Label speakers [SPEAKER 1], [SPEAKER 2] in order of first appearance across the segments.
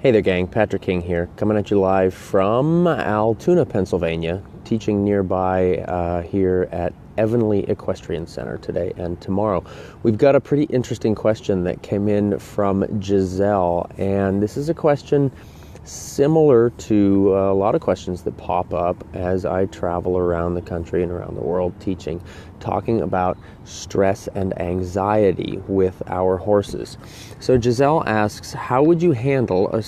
[SPEAKER 1] Hey there, gang. Patrick King here, coming at you live from Altoona, Pennsylvania, teaching nearby here at Evanly Equestrian Center today and tomorrow. We've got a pretty interesting question that came in from Giselle, and this is a question similar to a lot of questions that pop up as I travel around the country and around the world teaching, talking about stress and anxiety with our horses. So Giselle asks, how would you handle high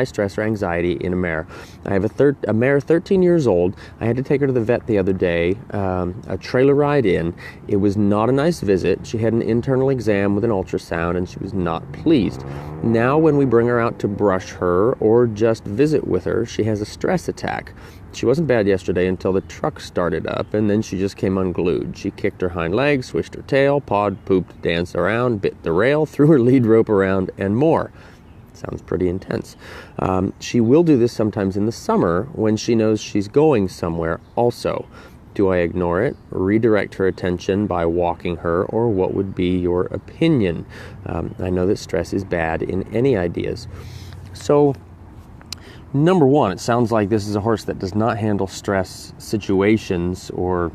[SPEAKER 1] stress or anxiety in a mare? I have a mare 13 years old. I had to take her to the vet the other day, a trailer ride in. It was not a nice visit. She had an internal exam with an ultrasound and she was not pleased. Now when we bring her out to brush her or just visit with her, she has a stress attack. She wasn't bad yesterday until the truck started up, and then she just came unglued. She kicked her hind legs, swished her tail, pawed, pooped, danced around, bit the rail, threw her lead rope around, and more. Sounds pretty intense. She will do this sometimes in the summer when she knows she's going somewhere also. Do I ignore it, redirect her attention by walking her, or what would be your opinion? I know that stress is bad in any ideas. So, number one, it sounds like this is a horse that does not handle stress situations or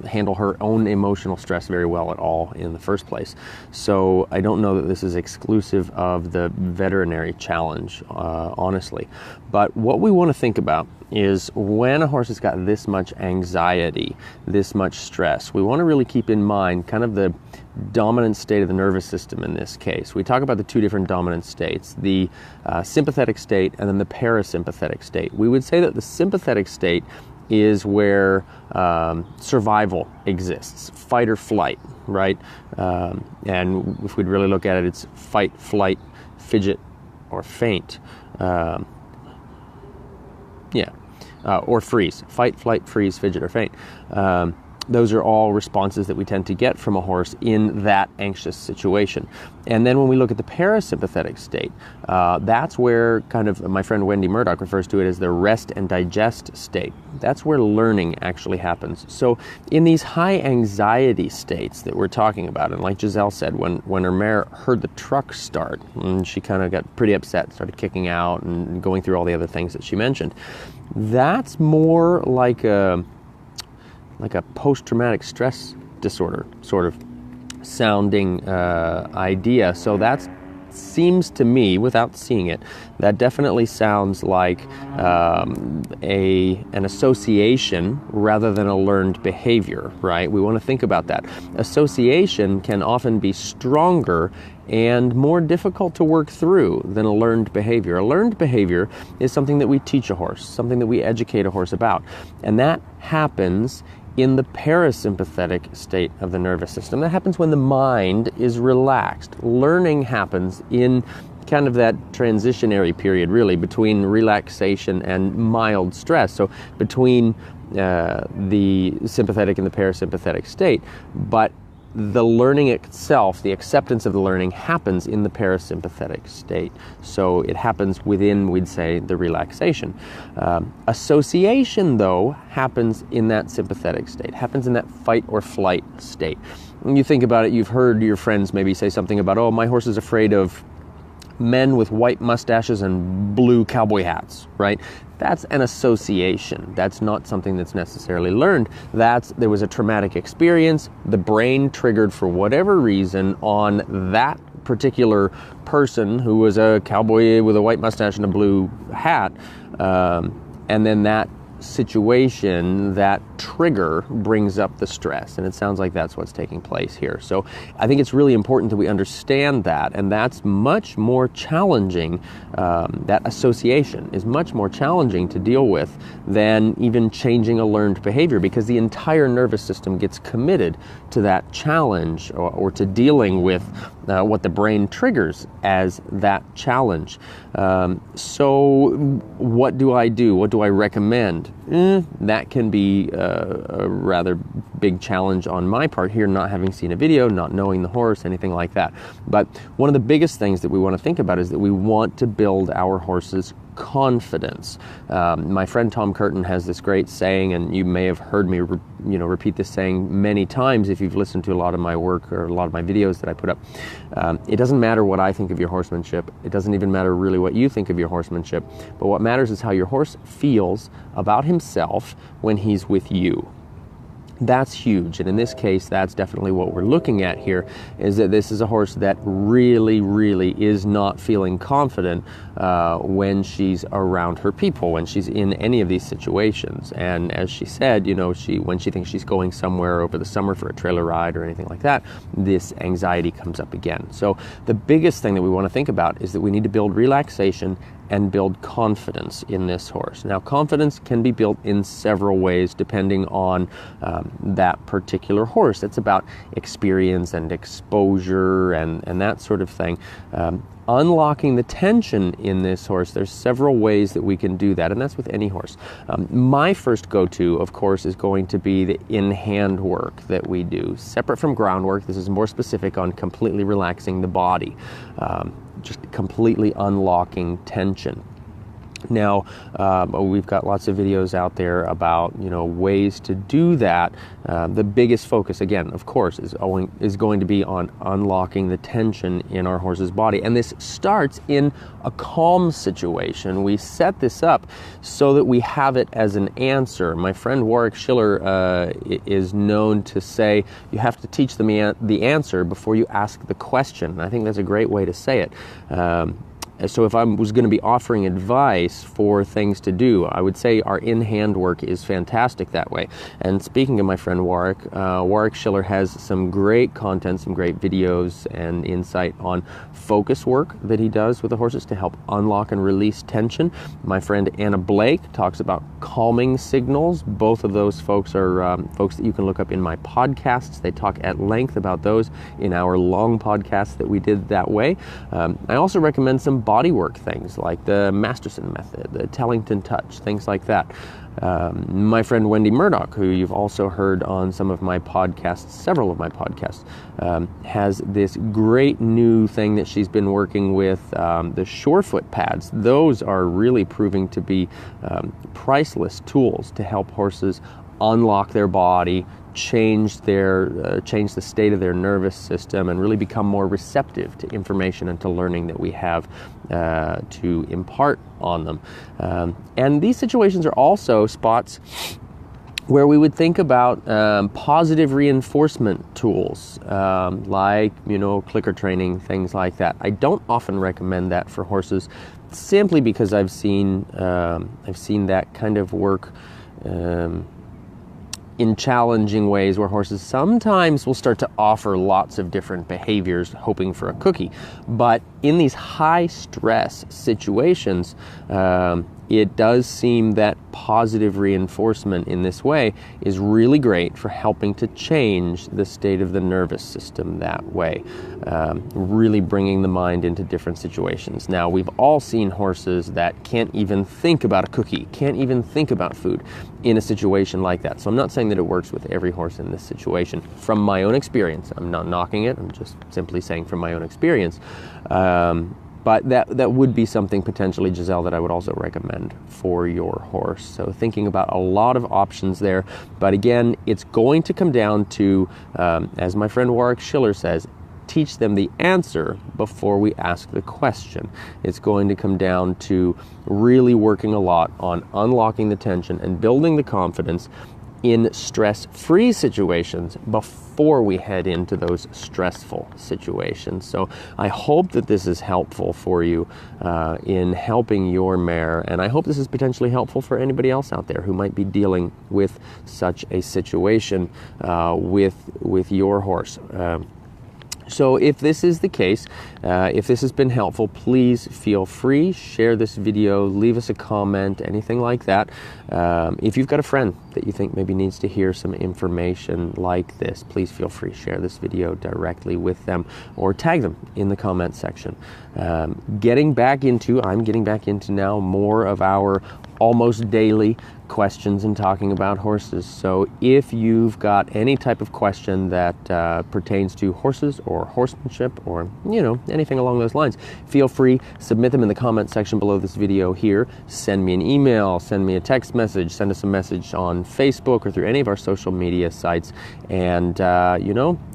[SPEAKER 1] handle her own emotional stress very well at all in the first place. So I don't know that this is exclusive of the veterinary challenge, honestly. But what we want to think about is when a horse has got this much anxiety, this much stress, we want to really keep in mind kind of the dominant state of the nervous system in this case. We talk about the two different dominant states, the sympathetic state and then the parasympathetic state. We would say that the sympathetic state is where survival exists, fight or flight, right? And if we'd really look at it, it's fight, flight, fidget, or faint. Or freeze. Fight, flight, freeze, fidget, or faint. Those are all responses that we tend to get from a horse in that anxious situation. And then when we look at the parasympathetic state, that's where kind of my friend Wendy Murdoch refers to it as the rest and digest state. That's where learning actually happens. So in these high anxiety states that we're talking about, and like Giselle said, when her mare heard the truck start, and she kind of got pretty upset, started kicking out and going through all the other things that she mentioned, that's more like a post-traumatic stress disorder sort of sounding idea. So that seems to me, without seeing it, that definitely sounds like an association rather than a learned behavior, right? We want to think about that. Association can often be stronger and more difficult to work through than a learned behavior. A learned behavior is something that we teach a horse, something that we educate a horse about. And that happens in the parasympathetic state of the nervous system. That happens when the mind is relaxed. Learning happens in kind of that transitionary period, really, between relaxation and mild stress. So between the sympathetic and the parasympathetic state. But the learning itself, the acceptance of the learning, happens in the parasympathetic state. So it happens within, we'd say, the relaxation. Association, though, happens in that sympathetic state, happens in that fight or flight state. When you think about it, you've heard your friends maybe say something about, oh, my horse is afraid of men with white mustaches and blue cowboy hats, right? That's an association. That's not something that's necessarily learned. There was a traumatic experience. The brain triggered for whatever reason on that particular person who was a cowboy with a white mustache and a blue hat. And then that situation, that trigger brings up the stress, and it sounds like that's what's taking place here. So I think it's really important that we understand that, and that's much more challenging. That association is much more challenging to deal with than even changing a learned behavior, because the entire nervous system gets committed to that challenge or to dealing with what the brain triggers as that challenge. So what do I do? What do I recommend? That can be a rather big challenge on my part here, not having seen a video, not knowing the horse, anything like that. But one of the biggest things that we want to think about is that we want to build our horse's confidence. My friend Tom Curtin has this great saying, and you may have heard me repeat this saying many times if you've listened to a lot of my work or a lot of my videos that I put up. It doesn't matter what I think of your horsemanship. It doesn't even matter really what you think of your horsemanship. But what matters is how your horse feels about himself when he's with you. That's huge, and in this case, that's definitely what we're looking at here, is that this is a horse that really, really is not feeling confident when she's around her people, when she's in any of these situations. And as she said, when she thinks she's going somewhere over the summer for a trailer ride or anything like that, this anxiety comes up again. So the biggest thing that we want to think about is that we need to build relaxation and build confidence in this horse. Now, confidence can be built in several ways depending on that particular horse. It's about experience and exposure and that sort of thing. Unlocking the tension in this horse, there's several ways that we can do that, and that's with any horse. My first go-to, of course, is going to be the in-hand work that we do. Separate from groundwork, this is more specific on completely relaxing the body. Just completely unlocking tension. Now, we've got lots of videos out there about, ways to do that. The biggest focus, again, of course, is going to be on unlocking the tension in our horse's body. And this starts in a calm situation. We set this up so that we have it as an answer. My friend Warwick Schiller is known to say you have to teach them the answer before you ask the question. And I think that's a great way to say it. So if I was going to be offering advice for things to do, I would say our in-hand work is fantastic that way. And speaking of my friend Warwick Schiller has some great content, some great videos and insight on focus work that he does with the horses to help unlock and release tension. My friend Anna Blake talks about calming signals. Both of those folks are folks that you can look up in my podcasts. They talk at length about those in our long podcast that we did that way. I also recommend some bodywork things like the Masterson method, the Tellington touch, things like that. My friend Wendy Murdoch, who you've also heard on some of my podcasts, several of my podcasts, has this great new thing that she's been working with, the Surefoot pads. Those are really proving to be priceless tools to help horses unlock their body, change the state of their nervous system, and really become more receptive to information and to learning that we have to impart on them. And these situations are also spots where we would think about positive reinforcement tools, like clicker training, things like that. I don't often recommend that for horses, simply because I've seen that kind of work in challenging ways where horses sometimes will start to offer lots of different behaviors hoping for a cookie. But in these high stress situations, it does seem that positive reinforcement in this way is really great for helping to change the state of the nervous system that way, really bringing the mind into different situations. Now, we've all seen horses that can't even think about a cookie, can't even think about food in a situation like that. So I'm not saying that it works with every horse in this situation. From my own experience, I'm not knocking it, I'm just simply saying from my own experience. But that would be something potentially, Giselle, that I would also recommend for your horse. So thinking about a lot of options there. But again, it's going to come down to, as my friend Warwick Schiller says, teach them the answer before we ask the question. It's going to come down to really working a lot on unlocking the tension and building the confidence in stress-free situations before we head into those stressful situations. So I hope that this is helpful for you in helping your mare, and I hope this is potentially helpful for anybody else out there who might be dealing with such a situation with your horse. So if this is the case, if this has been helpful, please feel free, share this video, leave us a comment, anything like that. If you've got a friend that you think maybe needs to hear some information like this, please feel free, share this video directly with them or tag them in the comment section. I'm getting back into now more of our almost daily questions and talking about horses. So if you've got any type of question that pertains to horses or horsemanship or, anything along those lines, feel free, submit them in the comment section below this video here. Send me an email, send me a text message, send us a message on Facebook or through any of our social media sites. And,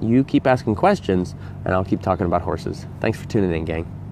[SPEAKER 1] you keep asking questions and I'll keep talking about horses. Thanks for tuning in, gang.